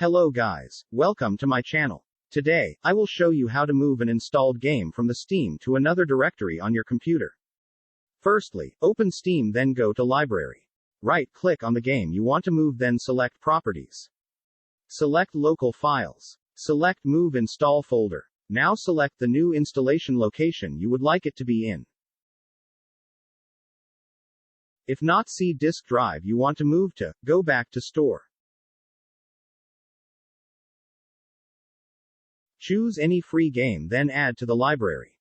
Hello guys, welcome to my channel. Today, I will show you how to move an installed game from the Steam to another directory on your computer. Firstly, open Steam, then go to Library. Right-click on the game you want to move, then select Properties. Select Local Files. Select Move Install Folder. Now select the new installation location you would like it to be in. If not C disk drive you want to move to, go back to Store. Choose any free game, then add to the library.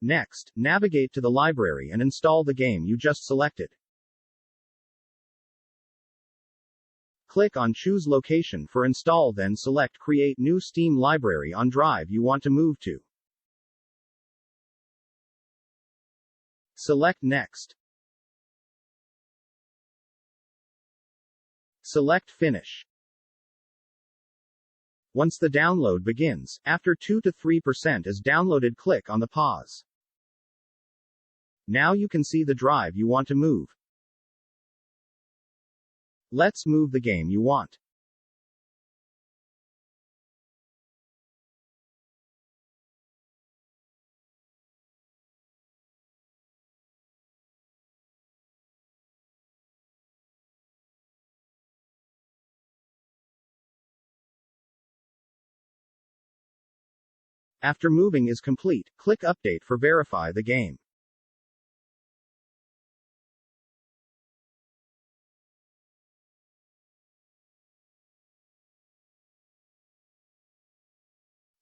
Next, navigate to the library and install the game you just selected. Click on Choose Location for install, then select Create New Steam Library on drive you want to move to. Select Next. Select Finish. Once the download begins, after 2 to 3% is downloaded, click on the pause. Now you can see the drive you want to move. Let's move the game you want. After moving is complete, click Update for verify the game.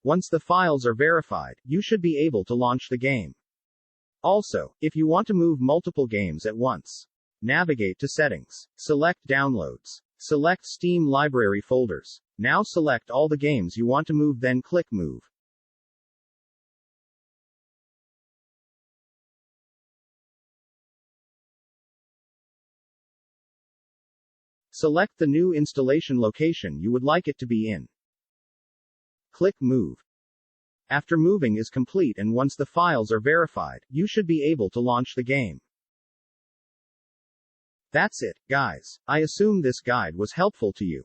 Once the files are verified, you should be able to launch the game. Also, if you want to move multiple games at once, navigate to Settings. Select Downloads. Select Steam Library Folders. Now select all the games you want to move, then click Move. Select the new installation location you would like it to be in. Click Move. After moving is complete and once the files are verified, you should be able to launch the game. That's it, guys. I assume this guide was helpful to you.